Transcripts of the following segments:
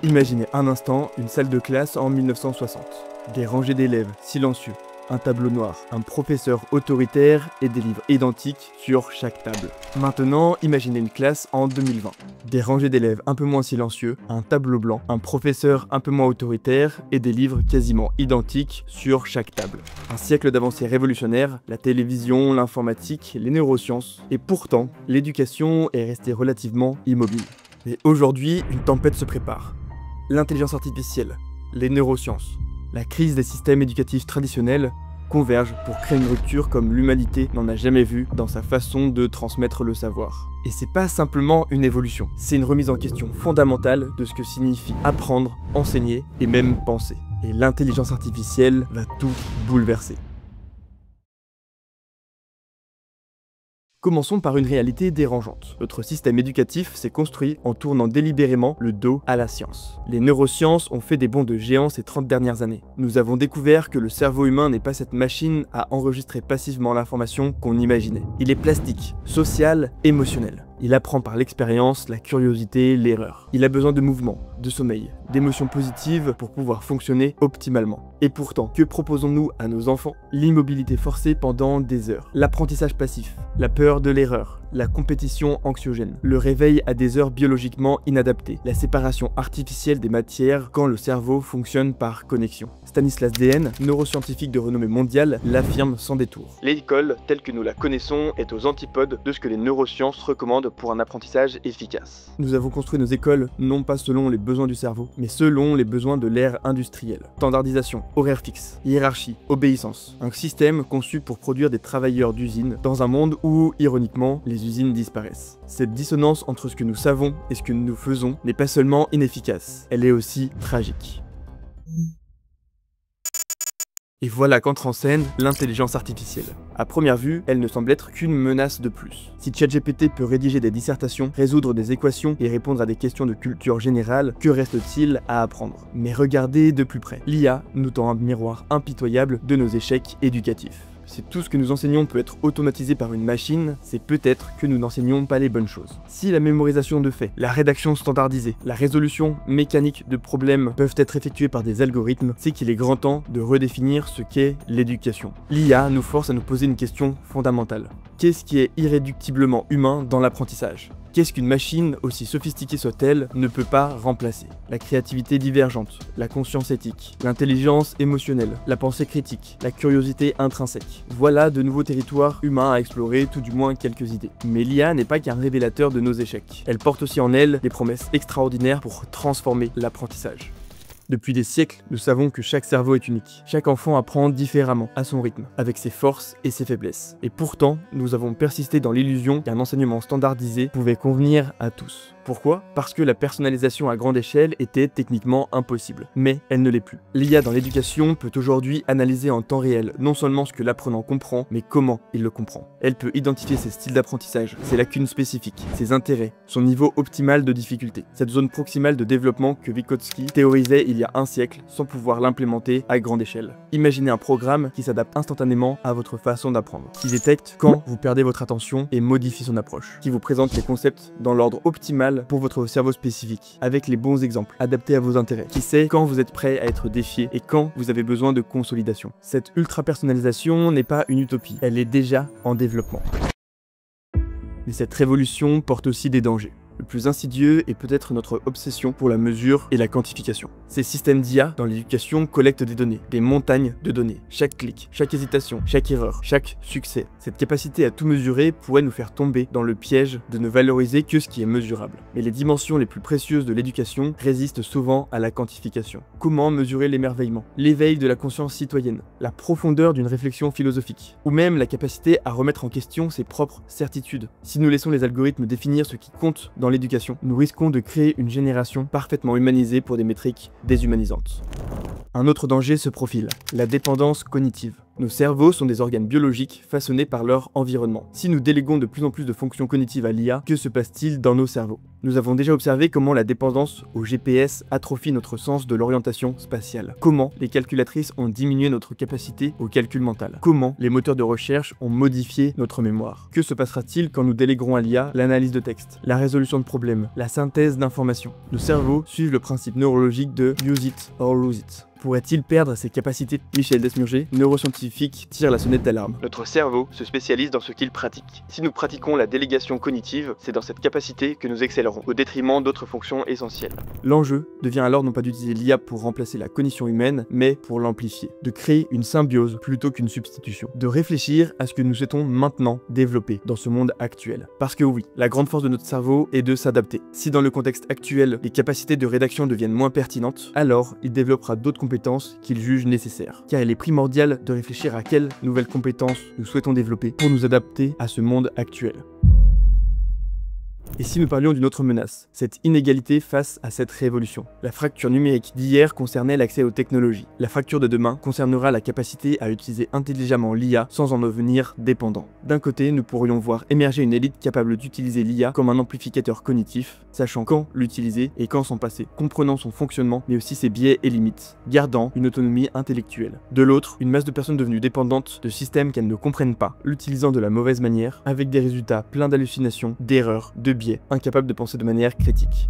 Imaginez un instant une salle de classe en 1960. Des rangées d'élèves silencieux, un tableau noir, un professeur autoritaire et des livres identiques sur chaque table. Maintenant, imaginez une classe en 2020. Des rangées d'élèves un peu moins silencieux, un tableau blanc, un professeur un peu moins autoritaire et des livres quasiment identiques sur chaque table. Un siècle d'avancées révolutionnaires, la télévision, l'informatique, les neurosciences. Et pourtant, l'éducation est restée relativement immobile. Et aujourd'hui, une tempête se prépare. L'intelligence artificielle, les neurosciences, la crise des systèmes éducatifs traditionnels convergent pour créer une rupture comme l'humanité n'en a jamais vu dans sa façon de transmettre le savoir. Et c'est pas simplement une évolution, c'est une remise en question fondamentale de ce que signifie apprendre, enseigner et même penser. Et l'intelligence artificielle va tout bouleverser. Commençons par une réalité dérangeante. Notre système éducatif s'est construit en tournant délibérément le dos à la science. Les neurosciences ont fait des bonds de géant ces 30 dernières années. Nous avons découvert que le cerveau humain n'est pas cette machine à enregistrer passivement l'information qu'on imaginait. Il est plastique, social, émotionnel. Il apprend par l'expérience, la curiosité, l'erreur. Il a besoin de mouvement, de sommeil, d'émotions positives pour pouvoir fonctionner optimalement. Et pourtant, que proposons-nous à nos enfants? L'immobilité forcée pendant des heures, l'apprentissage passif, la peur de l'erreur, la compétition anxiogène, le réveil à des heures biologiquement inadaptées, la séparation artificielle des matières quand le cerveau fonctionne par connexion. Stanislas Dehaene, neuroscientifique de renommée mondiale, l'affirme sans détour. L'école, telle que nous la connaissons, est aux antipodes de ce que les neurosciences recommandent pour un apprentissage efficace. Nous avons construit nos écoles non pas selon les besoins du cerveau, mais selon les besoins de l'ère industrielle. Standardisation, horaire fixe, hiérarchie, obéissance. Un système conçu pour produire des travailleurs d'usine dans un monde où, ironiquement, les usines disparaissent. Cette dissonance entre ce que nous savons et ce que nous faisons n'est pas seulement inefficace, elle est aussi tragique. Et voilà qu'entre en scène l'intelligence artificielle. À première vue, elle ne semble être qu'une menace de plus. Si ChatGPT peut rédiger des dissertations, résoudre des équations et répondre à des questions de culture générale, que reste-t-il à apprendre? Mais regardez de plus près. L'IA nous tend un miroir impitoyable de nos échecs éducatifs. Si tout ce que nous enseignons peut être automatisé par une machine, c'est peut-être que nous n'enseignons pas les bonnes choses. Si la mémorisation de faits, la rédaction standardisée, la résolution mécanique de problèmes peuvent être effectuées par des algorithmes, c'est qu'il est grand temps de redéfinir ce qu'est l'éducation. L'IA nous force à nous poser une question fondamentale. Qu'est-ce qui est irréductiblement humain dans l'apprentissage ? Qu'est-ce qu'une machine, aussi sophistiquée soit-elle, ne peut pas remplacer? La créativité divergente, la conscience éthique, l'intelligence émotionnelle, la pensée critique, la curiosité intrinsèque. Voilà de nouveaux territoires humains à explorer, tout du moins quelques idées. Mais l'IA n'est pas qu'un révélateur de nos échecs. Elle porte aussi en elle des promesses extraordinaires pour transformer l'apprentissage. Depuis des siècles, nous savons que chaque cerveau est unique. Chaque enfant apprend différemment, à son rythme, avec ses forces et ses faiblesses. Et pourtant, nous avons persisté dans l'illusion qu'un enseignement standardisé pouvait convenir à tous. Pourquoi? Parce que la personnalisation à grande échelle était techniquement impossible. Mais elle ne l'est plus. L'IA dans l'éducation peut aujourd'hui analyser en temps réel non seulement ce que l'apprenant comprend, mais comment il le comprend. Elle peut identifier ses styles d'apprentissage, ses lacunes spécifiques, ses intérêts, son niveau optimal de difficulté, cette zone proximale de développement que Vygotsky théorisait il y a un siècle sans pouvoir l'implémenter à grande échelle. Imaginez un programme qui s'adapte instantanément à votre façon d'apprendre, qui détecte quand vous perdez votre attention et modifie son approche, qui vous présente les concepts dans l'ordre optimal pour votre cerveau spécifique, avec les bons exemples, adaptés à vos intérêts, qui sait quand vous êtes prêt à être défié et quand vous avez besoin de consolidation. Cette ultra-personnalisation n'est pas une utopie, elle est déjà en développement. Mais cette révolution porte aussi des dangers. Le plus insidieux est peut-être notre obsession pour la mesure et la quantification. Ces systèmes d'IA dans l'éducation collectent des données, des montagnes de données. Chaque clic, chaque hésitation, chaque erreur, chaque succès. Cette capacité à tout mesurer pourrait nous faire tomber dans le piège de ne valoriser que ce qui est mesurable. Mais les dimensions les plus précieuses de l'éducation résistent souvent à la quantification. Comment mesurer l'émerveillement, l'éveil de la conscience citoyenne, la profondeur d'une réflexion philosophique, ou même la capacité à remettre en question ses propres certitudes? Si nous laissons les algorithmes définir ce qui compte dans l'éducation, nous risquons de créer une génération parfaitement humanisée pour des métriques déshumanisantes. Un autre danger se profile, la dépendance cognitive. Nos cerveaux sont des organes biologiques façonnés par leur environnement. Si nous déléguons de plus en plus de fonctions cognitives à l'IA, que se passe-t-il dans nos cerveaux? Nous avons déjà observé comment la dépendance au GPS atrophie notre sens de l'orientation spatiale. Comment les calculatrices ont diminué notre capacité au calcul mental. Comment les moteurs de recherche ont modifié notre mémoire. Que se passera-t-il quand nous déléguerons à l'IA l'analyse de texte, la résolution de problèmes, la synthèse d'informations? Nos cerveaux suivent le principe neurologique de « use it or lose it ». Pourrait-il perdre ses capacités? Michel Desmurger, neuroscientifique, tire la sonnette d'alarme. Notre cerveau se spécialise dans ce qu'il pratique. Si nous pratiquons la délégation cognitive, c'est dans cette capacité que nous excellerons, au détriment d'autres fonctions essentielles. L'enjeu devient alors non pas d'utiliser l'IA pour remplacer la cognition humaine, mais pour l'amplifier. De créer une symbiose plutôt qu'une substitution. De réfléchir à ce que nous souhaitons maintenant développer dans ce monde actuel. Parce que oui, la grande force de notre cerveau est de s'adapter. Si dans le contexte actuel, les capacités de rédaction deviennent moins pertinentes, alors il développera d'autres compétences qu'il juge nécessaires. Car il est primordial de réfléchir à quelles nouvelles compétences nous souhaitons développer pour nous adapter à ce monde actuel. Et si nous parlions d'une autre menace, cette inégalité face à cette révolution? La fracture numérique d'hier concernait l'accès aux technologies. La fracture de demain concernera la capacité à utiliser intelligemment l'IA sans en devenir dépendant. D'un côté, nous pourrions voir émerger une élite capable d'utiliser l'IA comme un amplificateur cognitif, sachant quand l'utiliser et quand s'en passer, comprenant son fonctionnement mais aussi ses biais et limites, gardant une autonomie intellectuelle. De l'autre, une masse de personnes devenues dépendantes de systèmes qu'elles ne comprennent pas, l'utilisant de la mauvaise manière, avec des résultats pleins d'hallucinations, d'erreurs, de biais, incapable de penser de manière critique.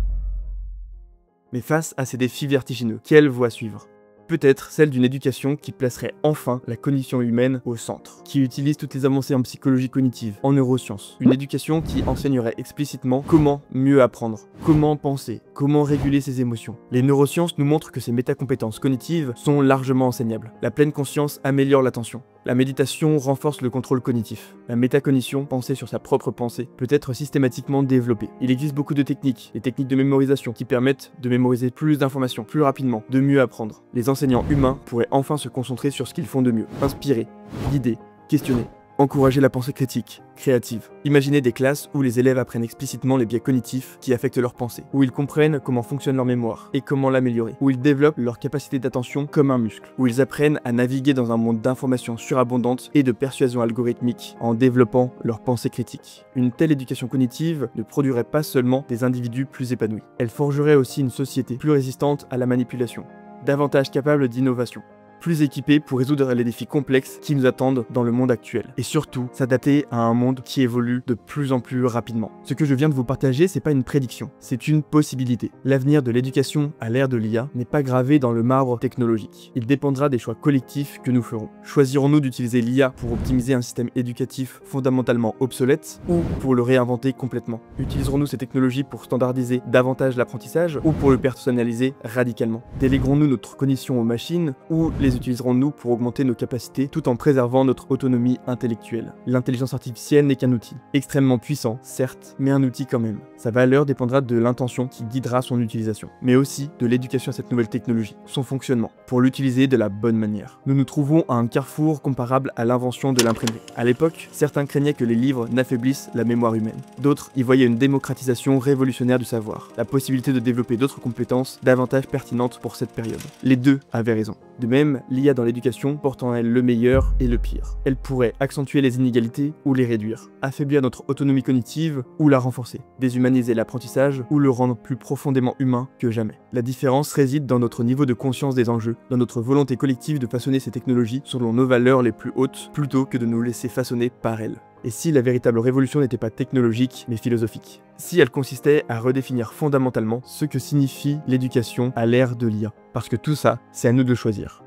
Mais face à ces défis vertigineux, quelle voie suivre? Peut-être celle d'une éducation qui placerait enfin la cognition humaine au centre, qui utilise toutes les avancées en psychologie cognitive, en neurosciences. Une éducation qui enseignerait explicitement comment mieux apprendre, comment penser, comment réguler ses émotions. Les neurosciences nous montrent que ces métacompétences cognitives sont largement enseignables. La pleine conscience améliore l'attention. La méditation renforce le contrôle cognitif. La métacognition, penser sur sa propre pensée, peut être systématiquement développée. Il existe beaucoup de techniques, des techniques de mémorisation qui permettent de mémoriser plus d'informations, plus rapidement, de mieux apprendre. Les enseignants humains pourraient enfin se concentrer sur ce qu'ils font de mieux. Inspirer, guider, questionner. Encourager la pensée critique, créative. Imaginez des classes où les élèves apprennent explicitement les biais cognitifs qui affectent leur pensée, où ils comprennent comment fonctionne leur mémoire et comment l'améliorer, où ils développent leur capacité d'attention comme un muscle, où ils apprennent à naviguer dans un monde d'informations surabondantes et de persuasion algorithmique en développant leur pensée critique. Une telle éducation cognitive ne produirait pas seulement des individus plus épanouis, elle forgerait aussi une société plus résistante à la manipulation, davantage capable d'innovation, plus équipés pour résoudre les défis complexes qui nous attendent dans le monde actuel. Et surtout, s'adapter à un monde qui évolue de plus en plus rapidement. Ce que je viens de vous partager, c'est pas une prédiction, c'est une possibilité. L'avenir de l'éducation à l'ère de l'IA n'est pas gravé dans le marbre technologique. Il dépendra des choix collectifs que nous ferons. Choisirons-nous d'utiliser l'IA pour optimiser un système éducatif fondamentalement obsolète ou pour le réinventer complètement? Utiliserons-nous ces technologies pour standardiser davantage l'apprentissage ou pour le personnaliser radicalement? Déléguerons-nous notre cognition aux machines ou les utiliserons-nous pour augmenter nos capacités tout en préservant notre autonomie intellectuelle? L'intelligence artificielle n'est qu'un outil, extrêmement puissant, certes, mais un outil quand même. Sa valeur dépendra de l'intention qui guidera son utilisation, mais aussi de l'éducation à cette nouvelle technologie, son fonctionnement, pour l'utiliser de la bonne manière. Nous nous trouvons à un carrefour comparable à l'invention de l'imprimerie. À l'époque, certains craignaient que les livres n'affaiblissent la mémoire humaine. D'autres y voyaient une démocratisation révolutionnaire du savoir, la possibilité de développer d'autres compétences davantage pertinentes pour cette période. Les deux avaient raison. De même, l'IA dans l'éducation porte en elle le meilleur et le pire. Elle pourrait accentuer les inégalités ou les réduire, affaiblir notre autonomie cognitive ou la renforcer, déshumaniser l'apprentissage ou le rendre plus profondément humain que jamais. La différence réside dans notre niveau de conscience des enjeux, dans notre volonté collective de façonner ces technologies selon nos valeurs les plus hautes, plutôt que de nous laisser façonner par elles. Et si la véritable révolution n'était pas technologique, mais philosophique? Si elle consistait à redéfinir fondamentalement ce que signifie l'éducation à l'ère de l'IA? Parce que tout ça, c'est à nous de choisir.